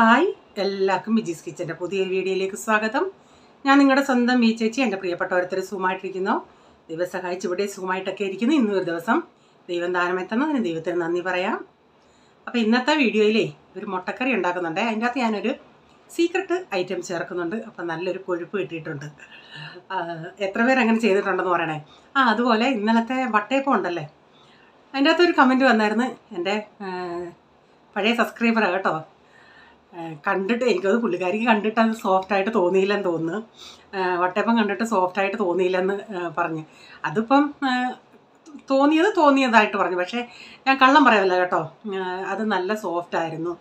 Hi, എല്ലാവർക്കും വിജീസ് കിച്ചൻ്റെ പുതിയൊരു വീഡിയോയിലേക്ക് സ്വാഗതം. ഞാൻ നിങ്ങളുടെ സ്വന്തം വി ചേച്ചി. എൻ്റെ പ്രിയപ്പെട്ട ഓരോരുത്തർ സുഖമായിട്ടിരിക്കുന്നു. ദൈവം സഹായിച്ച് ഇവിടെ സുഖമായിട്ടൊക്കെ ഇരിക്കുന്നു. ഇന്നൊരു ദിവസം ദൈവം ദാനമെത്തുന്നതിന് ദൈവത്തിന് നന്ദി പറയാം. അപ്പോൾ ഇന്നത്തെ വീഡിയോയിലേ ഒരു മുട്ടക്കറി ഉണ്ടാക്കുന്നുണ്ട്. അതിൻ്റെ അകത്ത് ഞാനൊരു സീക്രട്ട് ഐറ്റം ചേർക്കുന്നുണ്ട്. അപ്പം നല്ലൊരു കൊഴുപ്പ് കിട്ടിയിട്ടുണ്ട്. എത്ര പേര് അങ്ങനെ ചെയ്തിട്ടുണ്ടെന്ന് പറയണേ. അതുപോലെ ഇന്നലത്തെ വട്ടയപ്പം ഉണ്ടല്ലേ, അതിൻ്റെ അകത്തൊരു കമൻറ്റ് വന്നായിരുന്നു. എൻ്റെ പഴയ സബ്സ്ക്രൈബറാണ് കേട്ടോ. കണ്ടിട്ട് എനിക്കത് പുള്ളിക്കാരിക്ക് കണ്ടിട്ട് അത് സോഫ്റ്റായിട്ട് തോന്നിയില്ലെന്ന് തോന്നുന്നു. വട്ടയപ്പം കണ്ടിട്ട് സോഫ്റ്റായിട്ട് തോന്നിയില്ലെന്ന് പറഞ്ഞ്. അതിപ്പം തോന്നിയതായിട്ട് പറഞ്ഞു. പക്ഷേ ഞാൻ കള്ളം പറയാമല്ല കേട്ടോ, അത് നല്ല സോഫ്റ്റായിരുന്നു.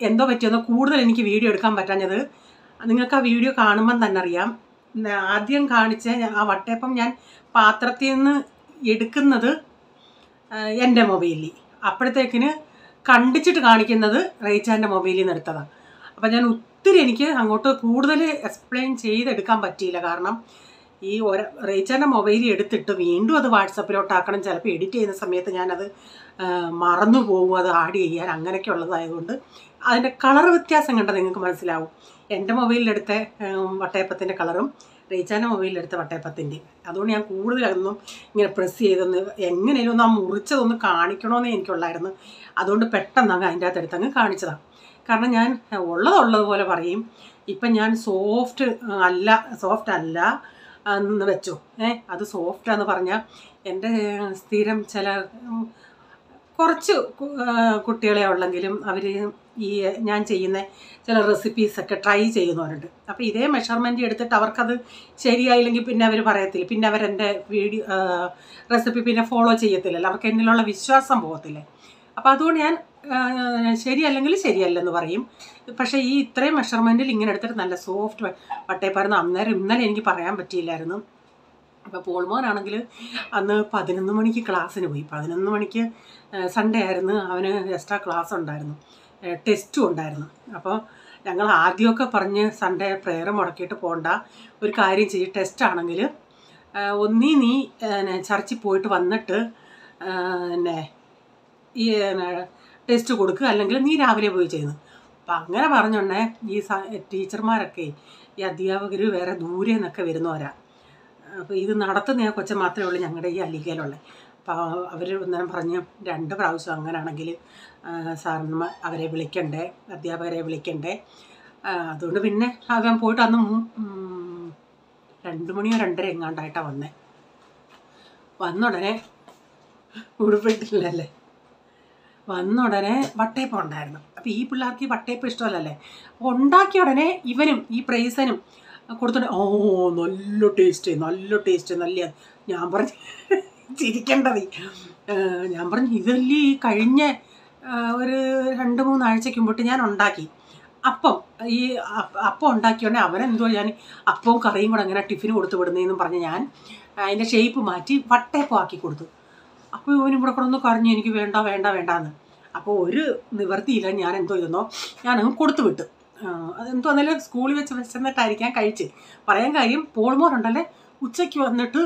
എന്തോ പറ്റിയെന്നോ കൂടുതൽ എനിക്ക് വീഡിയോ എടുക്കാൻ പറ്റാഞ്ഞത് നിങ്ങൾക്ക് ആ വീഡിയോ കാണുമ്പം തന്നെ അറിയാം. ആദ്യം കാണിച്ച ആ വട്ടയപ്പം ഞാൻ പാത്രത്തിൽ നിന്ന് എടുക്കുന്നത് എൻ്റെ മൊബൈലിൽ, അപ്പോഴത്തേക്കിന് കണ്ടിച്ചിട്ട് കാണിക്കുന്നത് റേച്ചാൻ്റെ മൊബൈലിൽ നിന്ന് എടുത്തതാണ്. അപ്പം ഞാൻ ഒത്തിരി എനിക്ക് അങ്ങോട്ട് കൂടുതൽ എക്സ്പ്ലെയിൻ ചെയ്തെടുക്കാൻ പറ്റിയില്ല. കാരണം ഈ റേച്ചാൻ്റെ മൊബൈലിൽ എടുത്തിട്ട് വീണ്ടും അത് വാട്സപ്പിലോട്ടാക്കണം. ചിലപ്പോൾ എഡിറ്റ് ചെയ്യുന്ന സമയത്ത് ഞാനത് മറന്നു പോകും അത് ആഡ് ചെയ്യാൻ. അങ്ങനെയൊക്കെ ഉള്ളതായതുകൊണ്ട് അതിൻ്റെ കളർ വ്യത്യാസം കണ്ടാൽ നിങ്ങൾക്ക് മനസ്സിലാവും. എൻ്റെ മൊബൈലിലെടുത്ത വട്ടയപ്പത്തിൻ്റെ കളറും റേച്ചാൻ്റെ മൊബൈലിലെടുത്ത വട്ടയപ്പത്തിൻ്റെ. അതുകൊണ്ട് ഞാൻ കൂടുതലൊന്നും ഇങ്ങനെ പ്രസ് ചെയ്തൊന്ന് എങ്ങനെയും ഒന്ന് ആ മുറിച്ചതൊന്ന് കാണിക്കണമെന്നേ എനിക്കുള്ളായിരുന്നു. അതുകൊണ്ട് പെട്ടെന്ന് അങ്ങ് അതിൻ്റെ അകത്ത് എടുത്തങ്ങ് കാണിച്ചതാണ്. കാരണം ഞാൻ ഉള്ളതുപോലെ പറയും. ഇപ്പം ഞാൻ സോഫ്റ്റ് അല്ല എന്ന് വെച്ചു. അത് സോഫ്റ്റാന്ന് പറഞ്ഞാൽ എൻ്റെ സ്ഥിരം ചില കുറച്ച് കുട്ടികളെ ഉള്ളെങ്കിലും അവർ ഈ ഞാൻ ചെയ്യുന്ന ചില റെസിപ്പീസൊക്കെ ട്രൈ ചെയ്യുന്നവരുണ്ട്. അപ്പോൾ ഇതേ മെഷർമെൻറ്റ് എടുത്തിട്ട് അവർക്കത് ശരിയായില്ലെങ്കിൽ പിന്നെ അവർ പറയത്തില്ല, പിന്നെ അവരെൻ്റെ റെസിപ്പി പിന്നെ ഫോളോ ചെയ്യത്തില്ലല്ലോ, അവർക്ക് എന്നിലുള്ള വിശ്വാസം പോകത്തില്ലേ. അപ്പോൾ അതുകൊണ്ട് ഞാൻ ശരിയല്ലെങ്കിൽ ശരിയല്ലെന്ന് പറയും. പക്ഷേ ഈ ഇത്രയും മെഷർമെൻറ്റിൽ ഇങ്ങനെ എടുത്തിട്ട് നല്ല സോഫ്റ്റ് വട്ടയപ്പായിരുന്നു. ഇന്നലെ എനിക്ക് പറയാൻ പറ്റിയില്ലായിരുന്നു. അപ്പോൾ പോൾമോനാണെങ്കിൽ അന്ന് 11 മണിക്ക് ക്ലാസ്സിന് പോയി. 11 മണിക്ക് സൺഡേ ആയിരുന്നു, അവന് എക്സ്ട്രാ ക്ലാസ് ഉണ്ടായിരുന്നു, ടെസ്റ്റും ഉണ്ടായിരുന്നു. അപ്പോൾ ഞങ്ങൾ ആദ്യമൊക്കെ പറഞ്ഞ് സൺഡേ പ്രെയർ മുടക്കിയിട്ട് പോകണ്ട, ഒരു കാര്യം ചെയ്യും, ടെസ്റ്റാണെങ്കിൽ ഒന്നീ നീ ചർച്ചിൽ പോയിട്ട് വന്നിട്ട് പിന്നെ ഈ ടെസ്റ്റ് കൊടുക്കുക, അല്ലെങ്കിൽ നീ രാവിലെ പോയി ചെയ്യുന്നു. അപ്പം അങ്ങനെ പറഞ്ഞോണ്ടേ ഈ ടീച്ചർമാരൊക്കെ ഈ അധ്യാപകർ വേറെ ദൂരെ നിന്നൊക്കെ വരുന്നവരാ. അപ്പോൾ ഇത് നടത്തുന്ന കൊച്ചൻ മാത്രമേ ഉള്ളൂ ഞങ്ങളുടെ ഈ അലിക്കയിലുള്ളത്. അപ്പോൾ അവർ ഒന്നേരം പറഞ്ഞ് 2 പ്രാവശ്യം അങ്ങനെയാണെങ്കിൽ സാറിന് അവരെ വിളിക്കണ്ടേ, അധ്യാപകരെ വിളിക്കണ്ടേ. അതുകൊണ്ട് പിന്നെ അവൻ പോയിട്ട് അന്ന് 2 മണിയോ 2:30 എങ്ങാണ്ടായിട്ടാണ് വന്നുടനെ ഉടുപ്പിട്ടില്ലല്ലേ, വന്നുടനെ വട്ടയപ്പം ഉണ്ടായിരുന്നു. അപ്പോൾ ഈ പിള്ളേർക്ക് ഈ വട്ടയപ്പം ഇഷ്ടമല്ലല്ലേ. അപ്പോൾ ഉണ്ടാക്കിയ ഉടനെ ഇവനും ഈ പ്രൈസനും കൊടുത്തിട്ട് നല്ല ടേസ്റ്റ് നല്ല. ഞാൻ പറഞ്ഞു ചിരിക്കേണ്ടത്, ഞാൻ പറഞ്ഞു ഇതല്ലേ ഈ കഴിഞ്ഞ ഒരു 2-3 ആഴ്ചയ്ക്ക് മുമ്പോട്ട് ഞാൻ ഉണ്ടാക്കി അപ്പം ഉണ്ടാക്കിയോണ്ടേ അവനെന്തോ ഞാൻ അപ്പവും കറിയും കൂടെ അങ്ങനെ ടിഫിന് കൊടുത്ത് വിടുന്നതെന്നും പറഞ്ഞ് ഞാൻ അതിൻ്റെ ഷേപ്പ് മാറ്റി വട്ടയപ്പം ആക്കി കൊടുത്തു. അപ്പോൾ ഇവനും ഇവിടെ കൂടെ ഒന്ന് കരഞ്ഞു, എനിക്ക് വേണ്ടാന്ന്. അപ്പോൾ ഒരു നിവർത്തിയില്ല, ഞാൻ എന്തോ ഇരുന്നോ ഞാനങ്ങ് കൊടുത്തു വിട്ടു. അതെന്തോ എന്നാലും സ്കൂളിൽ വെച്ച് വിശന്നിട്ടായിരിക്കാം കഴിച്ച്. പറയാൻ കാര്യം പോൾമോനുണ്ടല്ലേ ഉച്ചയ്ക്ക് വന്നിട്ട്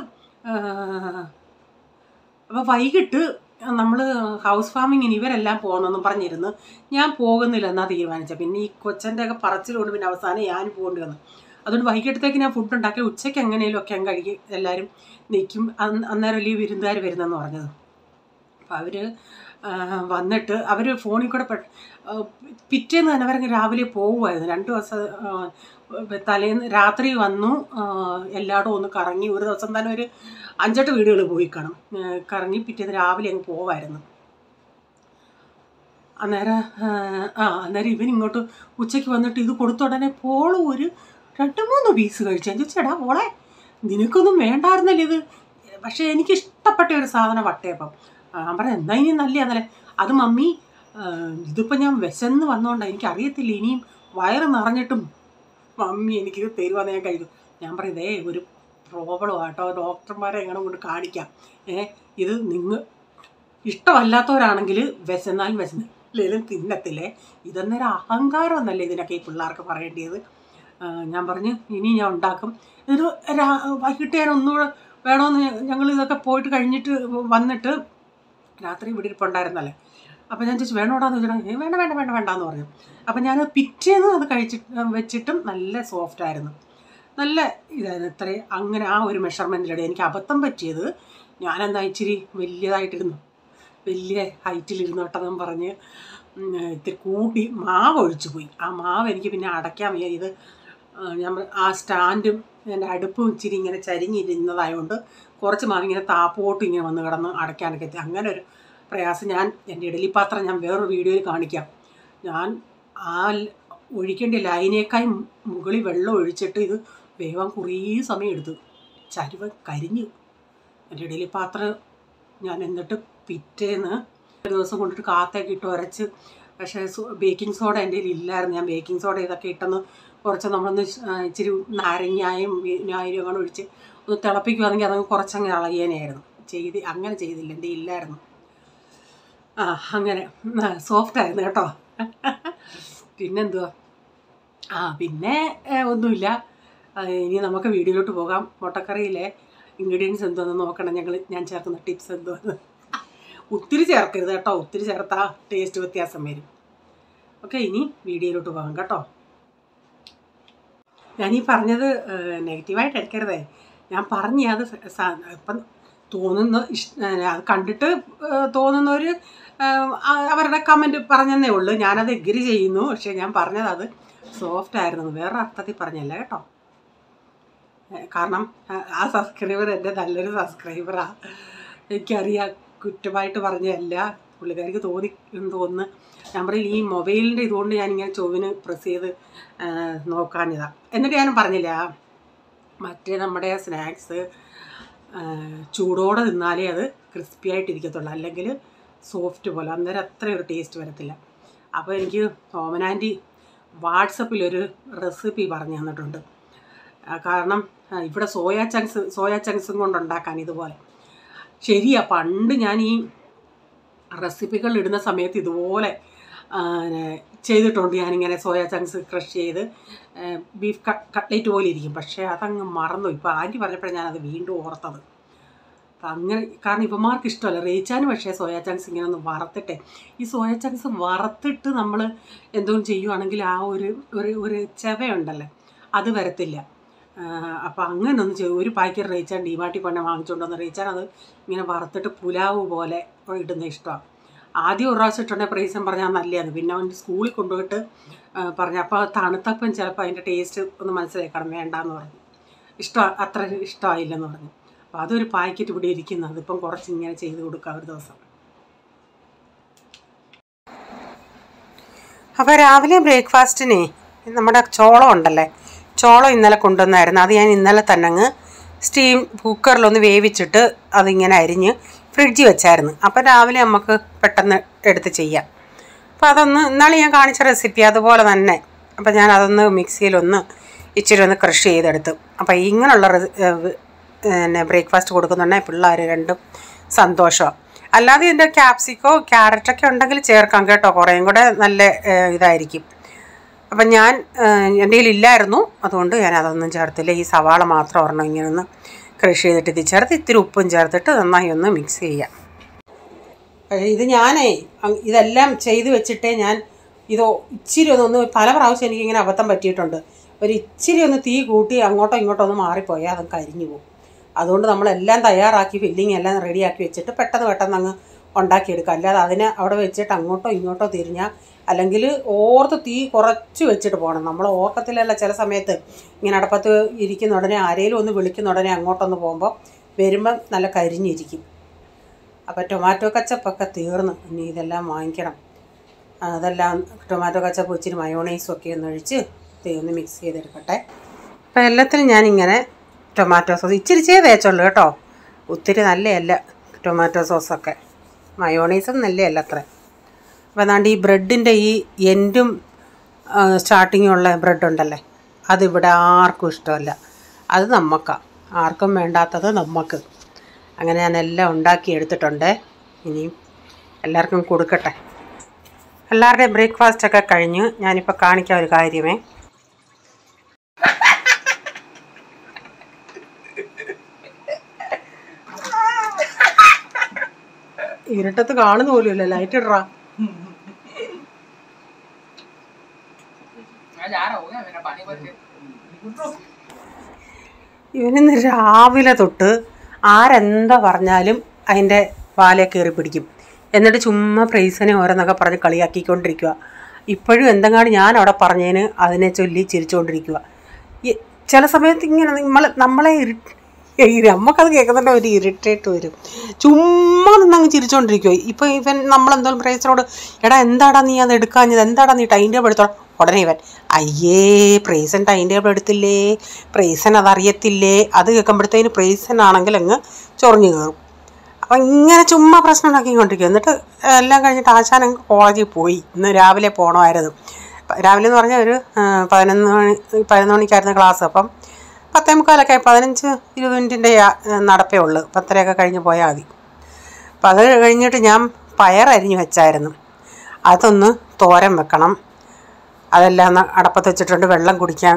അപ്പോൾ വൈകിട്ട് നമ്മൾ ഹൗസ് ഫാമിങ്ങിന് ഇവരെല്ലാം പോകുന്നെന്നും പറഞ്ഞിരുന്നു. ഞാൻ പോകുന്നില്ലെന്നാ തീരുമാനിച്ചത്. പിന്നെ ഈ കൊച്ചൻ്റെയൊക്കെ പറച്ചിലോട് പിന്നെ അവസാനം ഞാൻ പോകേണ്ടി വന്നു. അതുകൊണ്ട് വൈകിട്ടത്തേക്ക് ഞാൻ ഫുഡ് ഉണ്ടാക്കി ഉച്ചയ്ക്ക് എങ്ങനെയും ഒക്കെ കഴിക്കും, എല്ലാവരും നിൽക്കും. അന്നേരം വിരുന്നുകാർ വരുന്നെന്ന് പറഞ്ഞത്. അപ്പോൾ അവർ വന്നിട്ട് അവർ ഫോണിൽ കൂടെ പിറ്റേന്ന് തന്നെ അവരങ്ങ് രാവിലെ പോകുമായിരുന്നു. 2 ദിവസം തലേന്ന് രാത്രി വന്നു, എല്ലായിടും ഒന്ന് കറങ്ങി. ഒരു ദിവസം തന്നെ ഒരു 5-8 വീടുകൾ പോയി കാണും, കറങ്ങി പിറ്റേന്ന് രാവിലെ അങ്ങ് പോവായിരുന്നു. അന്നേരം ഇവൻ ഇങ്ങോട്ട് ഉച്ചയ്ക്ക് വന്നിട്ട് ഇത് കൊടുത്ത ഉടനെ പോളും ഒരു 2-3 പീസ് കഴിച്ചു. ചോദിച്ചേടാ മോളെ, നിനക്കൊന്നും വേണ്ടായിരുന്നല്ലേ ഇത്, പക്ഷേ എനിക്കിഷ്ടപ്പെട്ട ഒരു സാധനം വട്ടയപ്പം. ഞാൻ പറയാം എന്താ ഇനി നല്ലതാണല്ലേ. അത് മമ്മി ഇതിപ്പോൾ ഞാൻ വിശന്ന് വന്നോണ്ടാണ്, എനിക്കറിയത്തില്ല, ഇനിയും വയറ് നിറഞ്ഞിട്ടും മമ്മി എനിക്കിത് തരുവാന്ന് ഞാൻ കഴിക്കും. ഞാൻ പറയുന്നേ ഒരു പ്രോബ്ലം ആട്ടോ, ഡോക്ടർമാരെ എങ്ങനെ കൊണ്ട് കാണിക്കാം. ഇത് നിങ്ങൾ ഇഷ്ടമല്ലാത്തവരാണെങ്കിൽ വിശന്നില്ലേലും തിന്നത്തില്ലേ. ഇതെന്നൊരു അഹങ്കാരം എന്നല്ലേ ഇതിനൊക്കെ ഈ പിള്ളേർക്ക് പറയേണ്ടത്. ഞാൻ പറഞ്ഞു ഇനി ഞാൻ ഉണ്ടാക്കും. ഇതൊരു വൈകിട്ട് ഞാൻ ഒന്നുകൂടെ വേണമെന്ന് ഞങ്ങൾ ഇതൊക്കെ പോയിട്ട് കഴിഞ്ഞിട്ട് വന്നിട്ട് രാത്രി ഇവിടെ ഇരിപ്പുണ്ടായിരുന്നല്ലേ. അപ്പോൾ ഞാൻ ചോദിച്ചു വേണോടാന്ന് ചോദിച്ചിട്ട് വേണ്ട വേണ്ട വേണ്ട വേണ്ടാന്ന് പറഞ്ഞു. അപ്പം ഞാൻ പിറ്റേന്ന് അത് വെച്ചിട്ടും നല്ല സോഫ്റ്റായിരുന്നു, നല്ല ഇതായിരുന്നു. ഇത്രയും അങ്ങനെ ആ ഒരു മെഷർമെൻറ്റിലിടെ എനിക്ക് അബദ്ധം പറ്റിയത്, ഞാനെന്താ ഇച്ചിരി വലിയതായിട്ടിരുന്നു, വലിയ ഹൈറ്റിലിരുന്നു കേട്ടതെന്ന് പറഞ്ഞ് ഇത്തിരി കൂട്ടി മാവ് ഒഴിച്ചു പോയി. ആ മാവ് എനിക്ക് പിന്നെ അടയ്ക്കാൻ വയ്യ. ഇത് ഞാൻ ആ സ്റ്റാൻഡും എൻ്റെ അടുപ്പും ഇച്ചിരി ഇങ്ങനെ ചരിഞ്ഞിരുന്നതായതുകൊണ്ട് കുറച്ച് മാവ് ഇങ്ങനെ താപ്പോട്ട് ഇങ്ങനെ വന്ന് കിടന്ന് അടയ്ക്കാനൊക്കെ എത്തി. അങ്ങനെ ഒരു പ്രയാസം. ഞാൻ എൻ്റെ ഇഡലിപ്പാത്രം ഞാൻ വേറൊരു വീഡിയോയിൽ കാണിക്കാം. ഞാൻ ആ ഒഴിക്കേണ്ട ലൈനേക്കായി മുകളിൽ വെള്ളം ഒഴിച്ചിട്ട് ഇത് വേവാൻ കുറേ സമയം എടുത്തു. ചരുവ കരിഞ്ഞു എൻ്റെ ഇഡലിപ്പാത്രം. ഞാൻ എന്നിട്ട് പിറ്റേന്ന് ഒരു ദിവസം കൊണ്ടിട്ട് കാത്തേക്ക് ഇട്ട് ഉരച്ച്, പക്ഷേ ബേക്കിംഗ് സോഡ എൻ്റെ കയ്യിൽ ഇല്ലായിരുന്നു. ഞാൻ ബേക്കിംഗ് സോഡ ഇതൊക്കെ ഇട്ടെന്ന് കുറച്ച് നമ്മളൊന്ന് ഇച്ചിരി നാരങ്ങായും വിനാഗിരിയും അങ്ങനെ ഒഴിച്ച് ഒന്ന് തിളപ്പിക്കുവാണെങ്കിൽ അതങ്ങ് കുറച്ചങ്ങ് ഇളകിയേനായിരുന്നു. അങ്ങനെ ചെയ്തില്ല, എൻ്റെ ഇല്ലായിരുന്നു. അങ്ങനെ സോഫ്റ്റായിരുന്നു കേട്ടോ. പിന്നെന്തുവാ, പിന്നെ ഒന്നുമില്ല. ഇനി നമുക്ക് വീഡിയോയിലോട്ട് പോകാം. മുട്ടക്കറിയിലെ ഇൻഗ്രീഡിയൻസ് എന്തോന്ന് നോക്കണം. ഞാൻ ചേർക്കുന്ന ടിപ്സ് എന്തോന്ന്. ഒത്തിരി ചേർക്കരുത് കേട്ടോ, ഒത്തിരി ചേർത്താൽ ടേസ്റ്റ് വ്യത്യാസം വരും. ഓക്കെ, ഇനി വീഡിയോയിലോട്ട് പോകാം കേട്ടോ. ഞാനീ പറഞ്ഞത് നെഗറ്റീവായിട്ട് എടുക്കരുതേ. ഞാൻ പറഞ്ഞ അത് ഇപ്പം തോന്നുന്ന കണ്ടിട്ട് തോന്നുന്നവർ അവരുടെ കമൻറ്റ് പറഞ്ഞതേ ഉള്ളൂ. ഞാനത് എഗ്രി ചെയ്യുന്നു. പക്ഷേ ഞാൻ പറഞ്ഞത് അത് സോഫ്റ്റ് ആയിരുന്നു, വേറെ അർത്ഥത്തിൽ പറഞ്ഞല്ല കേട്ടോ. കാരണം ആ സബ്സ്ക്രൈബർ എൻ്റെ നല്ലൊരു സബ്സ്ക്രൈബറാണ്. എനിക്കറിയാം, കുറ്റമായിട്ട് പറഞ്ഞതല്ല. പുള്ളിക്കാരിക്ക് തോന്നുന്നു. ഞാൻ പറയും ഈ മൊബൈലിൻ്റെ ഇതുകൊണ്ട് ഞാനിങ്ങനെ ചൊവ്വിന് പ്രസ് ചെയ്ത് നോക്കാനിതാണ്. എന്നിട്ട് ഞാൻ പറഞ്ഞില്ല, മറ്റേ നമ്മുടെ സ്നാക്സ് ചൂടോടെ തിന്നാലേ അത് ക്രിസ്പി ആയിട്ടിരിക്കത്തുള്ളൂ, അല്ലെങ്കിൽ സോഫ്റ്റ് പോലെ, അന്നേരം അത്രയൊരു ടേസ്റ്റ് വരത്തില്ല. അപ്പോൾ എനിക്ക് ഓമനാൻറ്റി വാട്സപ്പിലൊരു റെസിപ്പി പറഞ്ഞു തന്നിട്ടുണ്ട്. കാരണം ഇവിടെ സോയാ ചങ്ക്സും കൊണ്ടുണ്ടാക്കാൻ ഇതുപോലെ. ശരിയാ, പണ്ട് ഞാൻ ഈ റെസിപ്പികൾ ഇടുന്ന സമയത്ത് ഇതുപോലെ ചെയ്തിട്ടുണ്ട്. ഞാനിങ്ങനെ സോയാ ചങ്ക്സ് ക്രഷ് ചെയ്ത് ബീഫ് കട്ട്ലേറ്റ് പോലെ ഇരിക്കും. പക്ഷേ അതങ്ങ് മറന്നു. ഇപ്പോൾ ആൻറ്റി പറഞ്ഞപ്പോഴാണ് ഞാനത് വീണ്ടും ഓർത്തത്. അപ്പം അങ്ങനെ, കാരണം ഇവന്മാർക്ക് ഇഷ്ടമല്ല. റേച്ചാനും പക്ഷേ സോയാ ചങ്ക്സ് ഇങ്ങനെ ഒന്ന് വറുത്തിട്ടെ, ഈ സോയാ ചങ്ക്സ് വറുത്തിട്ട് നമ്മൾ എന്തെങ്കിലും ചെയ്യുവാണെങ്കിൽ ആ ഒരു ചെവയുണ്ടല്ലോ, അത് വരത്തില്ല. അപ്പോൾ അങ്ങനെ ഒന്ന് ഒരു പാക്കറ്റ് റേച്ചാൻ ഡിമാർട്ടിൽ തന്നെ വാങ്ങിച്ചുകൊണ്ടുവന്ന് റേച്ചാൻ അത് ഇങ്ങനെ വറുത്തിട്ട് പുലാവ് പോലെ ഇടുന്ന ഇഷ്ടമാണ്. ആദ്യം ഒരു പ്രാവശ്യം ഇട്ടുണ്ടെങ്കിൽ പ്രൈസം പറഞ്ഞാൽ നല്ലതാണ്. പിന്നെ അവൻ സ്കൂളിൽ കൊണ്ടുപോയിട്ട് പറഞ്ഞു. അപ്പോൾ തണുത്തപ്പം ചിലപ്പോൾ അതിൻ്റെ ടേസ്റ്റ് ഒന്ന് മനസ്സിലാക്കണം, വേണ്ടാന്ന് പറഞ്ഞു. അത്ര ഇഷ്ടമായില്ലെന്ന് പറഞ്ഞു. അപ്പോൾ അതൊരു പാക്കറ്റ് ഇവിടെ ഇരിക്കുന്നത്. അതിപ്പം കുറച്ച് ഇങ്ങനെ ചെയ്ത് കൊടുക്കാം ഒരു ദിവസം. അപ്പോൾ രാവിലെ ബ്രേക്ക്ഫാസ്റ്റിന് നമ്മുടെ ചോളം ഉണ്ടല്ലേ, ചോളം ഇന്നലെ കൊണ്ടുവന്നായിരുന്നു. അത് ഞാൻ ഇന്നലെ തന്നെ അങ്ങ് കുക്കറിലൊന്ന് വേവിച്ചിട്ട് അതിങ്ങനെ അരിഞ്ഞ് ഫ്രിഡ്ജിൽ വെച്ചായിരുന്നു. അപ്പോൾ രാവിലെ നമുക്ക് പെട്ടെന്ന് എടുത്ത് ചെയ്യാം. അപ്പോൾ അതൊന്ന് ഇന്നാളെ ഞാൻ കാണിച്ച റെസിപ്പി അതുപോലെ തന്നെ. അപ്പോൾ ഞാൻ അതൊന്ന് മിക്സിയിലൊന്ന് ഇച്ചിരി ഒന്ന് ക്രഷ് ചെയ്തെടുത്തു. അപ്പോൾ ഇങ്ങനെയുള്ള ബ്രേക്ക്ഫാസ്റ്റ് കൊടുക്കുന്നുണ്ടെങ്കിൽ പിള്ളേർ രണ്ടും സന്തോഷമാണ്. അല്ലാതെ ഇതിൻ്റെ ക്യാപ്സിക്കോ ക്യാരറ്റൊക്കെ ഉണ്ടെങ്കിൽ ചേർക്കാം കേട്ടോ, കുറേയും കൂടെ നല്ല ഇതായിരിക്കും. അപ്പം എൻ്റെ കയ്യിലില്ലായിരുന്നു, അതുകൊണ്ട് ഞാൻ അതൊന്നും ചേർത്തില്ല. ഈ സവാള മാത്രം ഒരെണ്ണം ഇങ്ങനെ ഒന്ന് ക്രഷ് ചെയ്തിട്ട് ഇത് ചേർത്ത് ഇത്തിരി ഉപ്പും ചേർത്തിട്ട് നന്നായി ഒന്ന് മിക്സ് ചെയ്യാം. ഇത് ഇതെല്ലാം ചെയ്ത് വെച്ചിട്ടേ ഞാൻ ഇച്ചിരി ഒന്ന് പല പ്രാവശ്യം എനിക്കിങ്ങനെ അബദ്ധം പറ്റിയിട്ടുണ്ട്. ഇച്ചിരി ഒന്ന് തീ കൂട്ടി അങ്ങോട്ടോ ഇങ്ങോട്ടോ ഒന്ന് മാറിപ്പോയാൽ അത് കരിഞ്ഞു പോകും. അതുകൊണ്ട് നമ്മളെല്ലാം തയ്യാറാക്കി ഫില്ലിങ് എല്ലാം റെഡിയാക്കി വെച്ചിട്ട് പെട്ടെന്ന് അങ്ങ് ഉണ്ടാക്കിയെടുക്കുക. അല്ലാതെ അതിനെ അവിടെ വെച്ചിട്ട് അങ്ങോട്ടോ ഇങ്ങോട്ടോ തിരിഞ്ഞാൽ, അല്ലെങ്കിൽ ഓർത്ത് തീ കുറച്ച് വെച്ചിട്ട് പോകണം. നമ്മൾ ഓർക്കത്തിലല്ല, ചില സമയത്ത് ഇങ്ങനെ അടുപ്പത്ത് ഇരിക്കുന്ന ഉടനെ ആരെങ്കിലും ഒന്ന് വിളിക്കുന്ന ഉടനെ അങ്ങോട്ടൊന്ന് പോകുമ്പോൾ വരുമ്പം നല്ല കരിഞ്ഞിരിക്കും. അപ്പോൾ ടൊമാറ്റോ കച്ചപ്പൊക്കെ തീർന്ന്, ഇനി ഇതെല്ലാം വാങ്ങിക്കണം. അതെല്ലാം ടൊമാറ്റോ കച്ചപ്പ് ഇച്ചിരി മയോണൈസും ഒക്കെ ഒന്ന് ഒഴിച്ച് ഒന്ന് മിക്സ് ചെയ്തെടുക്കട്ടെ. അപ്പോൾ എല്ലാത്തിനും ഞാനിങ്ങനെ ടൊമാറ്റോ സോസ് ഇച്ചിരി തേച്ചുള്ളൂ കേട്ടോ, ഒത്തിരി നല്ലതല്ല ടൊമാറ്റോ സോസൊക്കെ. മയോണൈസും നല്ലതല്ല അത്ര. അപ്പോൾ അതാണ്ട് ഈ ബ്രെഡിൻ്റെ ഈ എൻഡും സ്റ്റാർട്ടിങ്ങുള്ള ബ്രെഡുണ്ടല്ലേ, അതിവിടെ ആർക്കും ഇഷ്ടമല്ല. അത് നമുക്കാണ്, ആർക്കും വേണ്ടാത്തത് നമുക്ക്. അങ്ങനെ ഞാനെല്ലാം ഉണ്ടാക്കി എടുത്തിട്ടുണ്ട്. ഇനിയും എല്ലാവർക്കും കൊടുക്കട്ടെ. എല്ലാവരുടെയും ബ്രേക്ക്ഫാസ്റ്റൊക്കെ കഴിഞ്ഞ് ഞാനിപ്പോൾ കാണിക്കാൻ ഒരു കാര്യമേ. ഇരുട്ടത്ത് കാണുന്ന പോലുമില്ല, ലൈറ്റ് ഇടറാ. ഇവനിന്ന് രാവിലെ തൊട്ട് ആരെന്താ പറഞ്ഞാലും അതിൻ്റെ വാലെ കയറി പിടിക്കും. എന്നിട്ട് ചുമ്മാ പ്രൈസിനെ ഓരോന്നൊക്കെ പറഞ്ഞ് കളിയാക്കിക്കൊണ്ടിരിക്കുക. ഇപ്പോഴും എന്തെങ്കിലും ഞാൻ അവിടെ പറഞ്ഞതിന് അതിനെ ചൊല്ലി ചിരിച്ചുകൊണ്ടിരിക്കുക. ചില സമയത്ത് ഇങ്ങനെ നമ്മളെ നമുക്കത് കേൾക്കുന്നുണ്ട് ഒരു ഇറിറ്റേറ്റ് വരും. ചുമ്മാ നിന്നങ്ങ് ചിരിച്ചുകൊണ്ടിരിക്കുമോ. ഇപ്പോൾ ഇവൻ നമ്മളെന്തായാലും പ്രൈസിനോട് എടാ എന്താടാ നീ അത് എടുക്കാഞ്ഞത്, എന്താടാ നീ ടൈം ടേബിൾ എടുത്തോളാം, ഉടനെ ഇവൻ അയ്യേ പ്രൈസൻ ടൈം ടേബിൾ എടുത്തില്ലേ, പ്രൈസൻ അതറിയത്തില്ലേ. അത് കേൾക്കുമ്പോഴത്തേന് പ്രൈസനാണെങ്കിൽ അങ്ങ് ചൊറിഞ്ഞു കയറും. അപ്പം ഇങ്ങനെ ചുമ്മാ പ്രശ്നം ഉണ്ടാക്കിക്കൊണ്ടിരിക്കും. എന്നിട്ട് എല്ലാം കഴിഞ്ഞിട്ട് ആശാൻ അങ്ങ് കോളേജിൽ പോയി. ഇന്ന് രാവിലെ പോകണമായിരുന്നു. രാവിലെ എന്ന് പറഞ്ഞാൽ ഒരു 11 മണിക്കായിരുന്നു ക്ലാസ്. അപ്പം 10:45 15-20 മിനിറ്റിൻ്റെ നടപ്പേ ഉള്ളൂ. 10:30 കഴിഞ്ഞ് പോയാൽ മതി. അപ്പം അത് കഴിഞ്ഞിട്ട് ഞാൻ പയറരിഞ്ഞ് വെച്ചായിരുന്നു. അതൊന്ന് തോരൻ വെക്കണം. അതെല്ലാം അടപ്പത്ത് വെച്ചിട്ടുണ്ട്. വെള്ളം കുടിക്കാൻ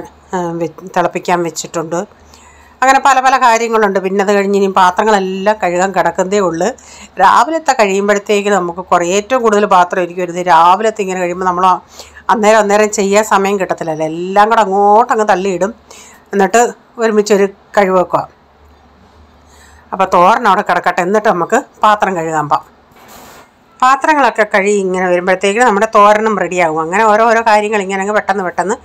തിളപ്പിക്കാൻ വെച്ചിട്ടുണ്ട്. അങ്ങനെ പല പല കാര്യങ്ങളുണ്ട്. പിന്നെ അത് കഴിഞ്ഞ് ഇനി പാത്രങ്ങളെല്ലാം കഴുകാൻ കിടക്കുന്നതേ ഉള്ളൂ. രാവിലത്തെ കഴിയുമ്പോഴത്തേക്ക് നമുക്ക് ഏറ്റവും കൂടുതൽ പാത്രം ഇരിക്കും. രാവിലത്തെ ഇങ്ങനെ കഴിയുമ്പോൾ നമ്മൾ അന്നേരം ചെയ്യാൻ സമയം കിട്ടത്തില്ലല്ലോ. എല്ലാം കൂടെ അങ്ങോട്ടങ്ങ് തള്ളിയിടും. എന്നിട്ട് ഒരുമിച്ചൊരു കഴിവ് വെക്കുക. അപ്പോൾ തോരൻ അവിടെ കിടക്കട്ടെ. എന്നിട്ട് നമുക്ക് പാത്രം കഴുകാൻ പോകാം. പാത്രങ്ങളൊക്കെ കഴുകി ഇങ്ങനെ വരുമ്പോഴത്തേക്ക് നമ്മുടെ തോരനും റെഡിയാകും. അങ്ങനെ ഓരോ കാര്യങ്ങൾ ഇങ്ങനെ അങ്ങ് പെട്ടെന്ന്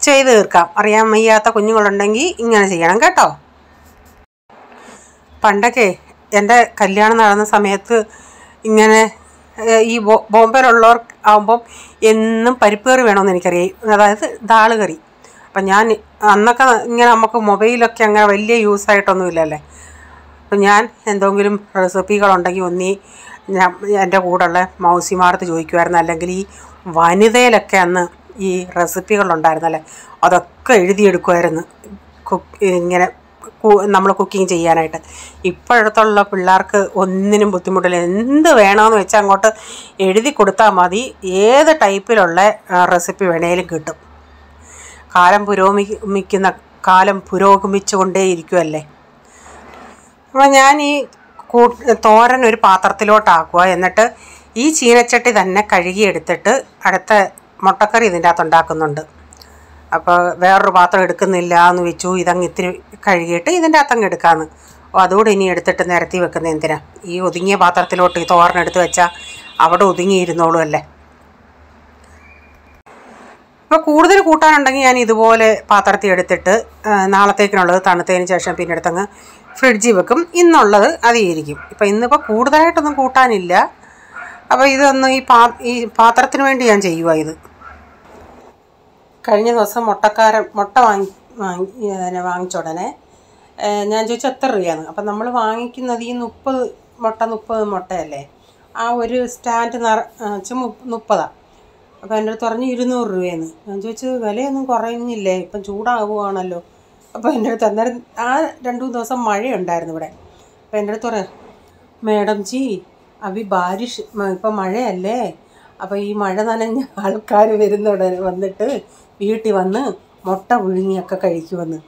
ചെയ്ത് തീർക്കാം. അറിയാൻ വയ്യാത്ത കുഞ്ഞുങ്ങളുണ്ടെങ്കിൽ ഇങ്ങനെ ചെയ്യണം കേട്ടോ. പണ്ടൊക്കെ എൻ്റെ കല്യാണം നടന്ന സമയത്ത് ഇങ്ങനെ ഈ ബോംബെയിലുള്ളവർ ആകുമ്പം എന്നും പരിപ്പ് കറി വേണമെന്ന് എനിക്കറിയാം. അതായത് ദാള് കറി. അപ്പം ഞാൻ അന്നൊക്കെ ഇങ്ങനെ നമുക്ക് മൊബൈലൊക്കെ അങ്ങനെ വലിയ യൂസായിട്ടൊന്നുമില്ലല്ലേ. അപ്പം ഞാൻ എന്തെങ്കിലും റെസിപ്പികളുണ്ടെങ്കിൽ ഞാൻ എൻ്റെ കൂടെയുള്ള മൗസിമാർത്ത് ചോദിക്കുമായിരുന്നു. അല്ലെങ്കിൽ ഈ വനിതയിലൊക്കെ അന്ന് ഈ റെസിപ്പികളുണ്ടായിരുന്നല്ലേ, അതൊക്കെ എഴുതിയെടുക്കുമായിരുന്നു ഇങ്ങനെ നമ്മൾ കുക്കിംഗ് ചെയ്യാനായിട്ട്. ഇപ്പോഴത്തുള്ള പിള്ളേർക്ക് ഒന്നിനും ബുദ്ധിമുട്ടില്ല. എന്ത് വേണമെന്ന് വെച്ചാൽ അങ്ങോട്ട് എഴുതി കൊടുത്താൽ മതി. ഏത് ടൈപ്പിലുള്ള റെസിപ്പി വേണേലും കിട്ടും. കാലം പുരോഗമിച്ചു കൊണ്ടേയിരിക്കുമല്ലേ. അപ്പോൾ ഞാൻ ഈ തോരൻ ഒരു പാത്രത്തിലോട്ടാക്കുക. എന്നിട്ട് ഈ ചീനച്ചട്ടി തന്നെ കഴുകിയെടുത്തിട്ട് അടുത്ത മുട്ടക്കറി ഇതിൻ്റെ അകത്ത് ഉണ്ടാക്കുന്നുണ്ട്. അപ്പോൾ വേറൊരു പാത്രം എടുക്കുന്നില്ല എന്ന് വെച്ചു. ഇതങ്ങ് ഇത്തിരി കഴുകിയിട്ട് ഇതിൻ്റെ അകത്തങ്ങ് എടുക്കാമെന്ന്. അതുകൂടെ ഇനി എടുത്തിട്ട് നിരത്തി വെക്കുന്നത് എന്തിനാ? ഈ ഒതുങ്ങിയ പാത്രത്തിലോട്ട് ഈ തോരൻ എടുത്ത് വെച്ചാൽ അവിടെ ഒതുങ്ങിയിരുന്നോളൂ അല്ലേ. അപ്പോൾ കൂടുതൽ കൂട്ടാനുണ്ടെങ്കിൽ ഞാൻ ഇതുപോലെ പാത്രത്തിൽ എടുത്തിട്ട് നാളത്തേക്കിനുള്ളത് തണുത്തതിന് ശേഷം പിന്നെ എടുത്തങ്ങ് ഫ്രിഡ്ജിൽ വെക്കും. ഇന്നുള്ളത് അതിയിരിക്കും. ഇപ്പം ഇന്നിപ്പോൾ കൂടുതലായിട്ടൊന്നും കൂട്ടാനില്ല. അപ്പോൾ ഇതൊന്ന് ഈ പാത്രത്തിന് വേണ്ടി ഞാൻ ചെയ്യുക. ഇത് കഴിഞ്ഞ ദിവസം മുട്ട വാങ്ങിച്ച ഉടനെ ഞാൻ ചോദിച്ചാൽ എത്ര രൂപയാണ്. അപ്പം നമ്മൾ വാങ്ങിക്കുന്നത് ഈ 30 മുട്ടയല്ലേ. ആ ഒരു സ്റ്റാൻഡ് 30. അപ്പോൾ എൻ്റെ അടുത്ത് പറഞ്ഞു 200 രൂപയെന്ന്. ഞാൻ ചോദിച്ചു വിലയൊന്നും കുറയുന്നില്ലേ, ഇപ്പം ചൂടാവുകയാണല്ലോ. അപ്പോൾ എൻ്റെ അടുത്ത് അന്നേരം ആ 2-3 ദിവസം മഴയുണ്ടായിരുന്നു ഇവിടെ. അപ്പോൾ എൻ്റെ അടുത്ത് പറയാം, മേഡം ജി അഭി ബാരിഷ്, ഇപ്പം മഴയല്ലേ, അപ്പോൾ ഈ മഴ നനഞ്ഞ ആൾക്കാർ വന്നിട്ട് വീട്ടിൽ വന്ന് മുട്ട പുഴുങ്ങിയൊക്കെ കഴിക്കുമെന്ന്.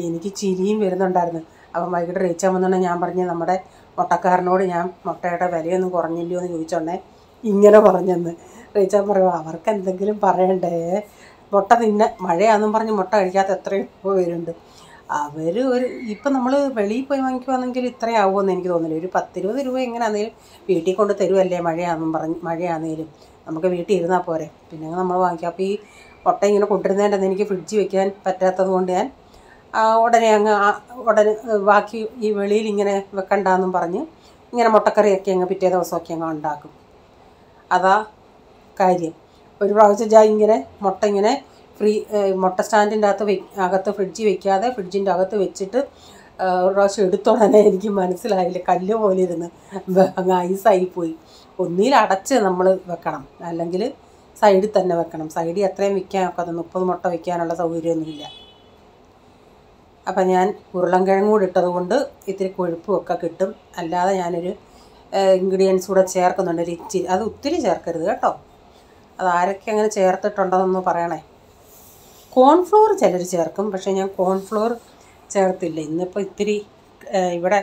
എനിക്ക് ചിരിയും വരുന്നുണ്ടായിരുന്നു. അപ്പം വൈകിട്ട് റീച്ചാൻ വന്നുകൊണ്ട് ഞാൻ പറഞ്ഞ് നമ്മുടെ മുട്ടക്കാരനോട് ഞാൻ മുട്ടയുടെ വിലയൊന്നും കുറഞ്ഞില്ലയോ എന്ന് ചോദിച്ചോണ്ടേ ഇങ്ങനെ പറഞ്ഞെന്ന്. റീച്ചാൻ പറയുമോ അവർക്ക് എന്തെങ്കിലും പറയണ്ടേ, മുട്ട മഴയാണെന്നും പറഞ്ഞ് മുട്ട കഴിക്കാത്ത എത്രയോ പേരുണ്ട്. അവർ ഇപ്പം നമ്മൾ വെളിയിൽ പോയി വാങ്ങിക്കുവാണെങ്കിൽ ഇത്രയാവുമെന്ന് എനിക്ക് തോന്നില്ല. ഒരു 10-20 രൂപ എങ്ങനെയാണെങ്കിലും വീട്ടിൽ കൊണ്ട് തരുമല്ലേ. മഴയാണെന്നേലും നമുക്ക് വീട്ടിൽ ഇരുന്നാൽ പോരെ. പിന്നെ നമ്മൾ വാങ്ങിക്കാം. അപ്പോൾ ഈ മുട്ട ഇങ്ങനെ കൊണ്ടിരുന്നതിൻ്റെ എനിക്ക് ഫ്രിഡ്ജിൽ വെക്കാൻ പറ്റാത്തത് കൊണ്ട് ഞാൻ ഉടനെ ബാക്കി ഈ വെളിയിൽ ഇങ്ങനെ വെക്കണ്ടെന്നും പറഞ്ഞ് ഇങ്ങനെ മുട്ടക്കറിയൊക്കെ അങ്ങ് പിറ്റേ ദിവസമൊക്കെ അങ്ങ് ഉണ്ടാക്കും. അതാ കാര്യം. ഒരു പ്രാവശ്യം ഇങ്ങനെ മുട്ട ഇങ്ങനെ മുട്ട സ്റ്റാൻഡിൻ്റെ അകത്ത് ഫ്രിഡ്ജിൽ വെക്കാതെ ഫ്രിഡ്ജിൻ്റെ അകത്ത് വെച്ചിട്ട് ഒരു പ്രാവശ്യം എടുത്തോടനെ എനിക്ക് മനസ്സിലായില്ല, കല്ല് പോലെ ഇരുന്ന് അങ്ങ് ഐസായിപ്പോയി. ഒന്നിൽ അടച്ച് നമ്മൾ വെക്കണം, അല്ലെങ്കിൽ സൈഡിൽ തന്നെ വെക്കണം. സൈഡിൽ എത്രയും വെക്കാനൊക്കെ 30 മുട്ട വെക്കാനുള്ള സൗകര്യമൊന്നുമില്ല. അപ്പം ഞാൻ ഉരുളൻകിഴങ്ങ് കൂടി ഇട്ടത് കൊണ്ട് ഇത്തിരി കൊഴുപ്പുമൊക്കെ കിട്ടും. അല്ലാതെ ഞാനൊരു ഇൻഗ്രീഡിയൻസ് കൂടെ ചേർക്കുന്നുണ്ട്. ഒരു ഇച്ചിരി, അത് ഒത്തിരി ചേർക്കരുത് കേട്ടോ. അത് ആരൊക്കെ അങ്ങനെ ചേർത്തിട്ടുണ്ടെന്നൊന്ന് പറയണേ. കോൺഫ്ലോർ ചിലർ ചേർക്കും, പക്ഷേ ഞാൻ കോൺഫ്ലോർ ചേർത്തില്ല. ഇന്നിപ്പോൾ ഇത്തിരി ഇവിടെ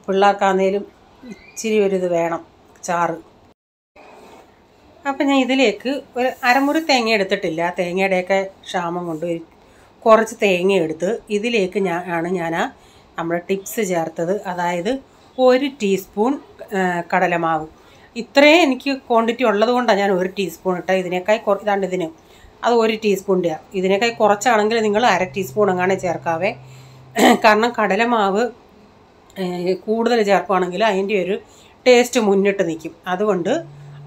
പിള്ളേർക്കാന്നേലും ഇച്ചിരി ഒരിത് വേണം, ചാറ്. അപ്പം ഞാൻ ഇതിലേക്ക് ഒരു അരമുറി തേങ്ങ എടുത്തിട്ടില്ല. തേങ്ങയുടെയൊക്കെ ക്ഷാമം കൊണ്ട് കുറച്ച് തേങ്ങ എടുത്ത് ഇതിലേക്ക് ഞാൻ നമ്മുടെ ടിപ്സ് ചേർത്തത്. അതായത് 1 ടീസ്പൂൺ കടലമാവ്. ഇത്രയും എനിക്ക് ക്വാണ്ടിറ്റി ഉള്ളത് കൊണ്ടാണ് ഞാൻ 1 ടീസ്പൂൺ ഇട്ടത്. ഇതിനേക്കായി ഇതാണ്ട് ഇതിന് അത് 1 ടീസ്പൂണിൻ്റെ. ഇതിനേക്കായി കുറച്ചാണെങ്കിൽ നിങ്ങൾ 1/2 ടീസ്പൂൺ എങ്ങാണ്ട് ചേർക്കാവേ. കാരണം കടലമാവ് കൂടുതൽ ചേർക്കുകയാണെങ്കിൽ അതിൻ്റെ ഒരു ടേസ്റ്റ് മുന്നിട്ട് നിൽക്കും. അതുകൊണ്ട്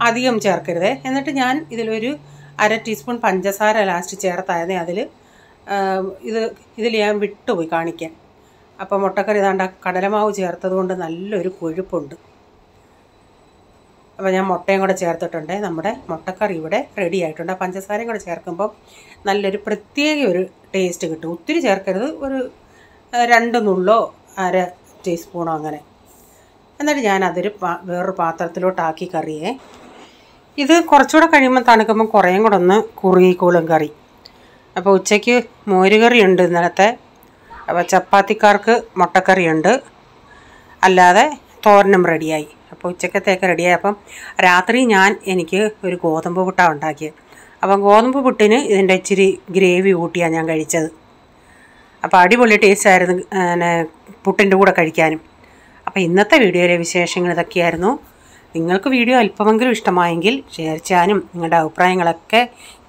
അധികം ചേർക്കരുത്. എന്നിട്ട് ഞാൻ ഇതിലൊരു 1/2 ടീസ്പൂൺ പഞ്ചസാര ലാസ്റ്റ് ചേർത്തായിരുന്നു. ഇതിൽ ഞാൻ വിട്ടുപോയി കാണിക്കാൻ. അപ്പോൾ മുട്ടക്കറി ഇതാണ്ട കടലമാവ് ചേർത്തത് കൊണ്ട് നല്ലൊരു കൊഴുപ്പുണ്ട്. അപ്പോൾ ഞാൻ മുട്ടയും കൂടെ ചേർത്തിട്ടുണ്ട്. നമ്മുടെ മുട്ടക്കറി ഇവിടെ റെഡി ആയിട്ടുണ്ട്. പഞ്ചസാരയും കൂടെ ചേർക്കുമ്പം നല്ലൊരു പ്രത്യേക ഒരു ടേസ്റ്റ് കിട്ടും. ഒത്തിരി ചേർക്കരുത്, ഒരു 2 നുള്ളോ 1/2 ടീസ്പൂണോ അങ്ങനെ. എന്നിട്ട് ഞാൻ വേറൊരു പാത്രത്തിലോട്ടാക്കി കറിയേ. ഇത് കുറച്ചുകൂടെ കഴിയുമ്പോൾ തണുക്കുമ്പോൾ കുറേയും കൂടെ ഒന്ന് കുറുകിക്കോളും കറി. അപ്പോൾ ഉച്ചയ്ക്ക് മോരുകറി ഉണ്ട് ഇന്നലത്തെ. അപ്പോൾ ചപ്പാത്തിക്കാർക്ക് മുട്ടക്കറിയുണ്ട്, അല്ലാതെ തോരനും റെഡിയായി. അപ്പോൾ ഉച്ചക്കത്തേക്ക് റെഡിയായി. അപ്പം രാത്രി എനിക്ക് ഒരു ഗോതമ്പ് പുട്ടാണ് ഉണ്ടാക്കിയത്. അപ്പം ഗോതമ്പ് പുട്ടിന് ഇതിൻ്റെ ഇച്ചിരി ഗ്രേവി കൂട്ടിയാണ് ഞാൻ കഴിച്ചത്. അപ്പോൾ അടിപൊളി ടേസ്റ്റ് ആയിരുന്നു പുട്ടിൻ്റെ കൂടെ കഴിക്കാനും. അപ്പോൾ ഇന്നത്തെ വീഡിയോയിലെ വിശേഷങ്ങൾ ഇതൊക്കെയായിരുന്നു. നിങ്ങൾക്ക് വീഡിയോ അല്പമെങ്കിലും ഇഷ്ടമായെങ്കിൽ ഷെയർ ചെയ്യാനും നിങ്ങളുടെ അഭിപ്രായങ്ങളൊക്കെ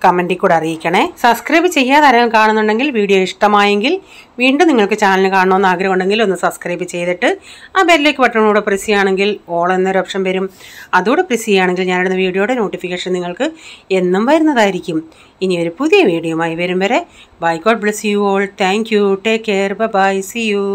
കമൻറ്റിൽ കൂടെ അറിയിക്കണേ. സബ്സ്ക്രൈബ് ചെയ്യാതെ ആരെങ്കിലും കാണുന്നുണ്ടെങ്കിൽ വീഡിയോ ഇഷ്ടമായെങ്കിൽ വീണ്ടും നിങ്ങൾക്ക് ചാനൽ കാണണമെന്ന് ആഗ്രഹമുണ്ടെങ്കിൽ ഒന്ന് സബ്സ്ക്രൈബ് ചെയ്തിട്ട് ആ ബെല്ലേക്ക് ബട്ടണൂടെ പ്രസ് ചെയ്യുകയാണെങ്കിൽ ഓൾ എന്നൊരു ഓപ്ഷൻ വരും. അതോടെ പ്രസ് ചെയ്യുകയാണെങ്കിൽ ഞാനിടുന്ന വീഡിയോയുടെ നോട്ടിഫിക്കേഷൻ നിങ്ങൾക്ക് എന്നും വരുന്നതായിരിക്കും. ഇനി ഒരു പുതിയ വീഡിയോയുമായി വരും വരെ bye. God bless you all. Thank you. Take care. Bye. See U.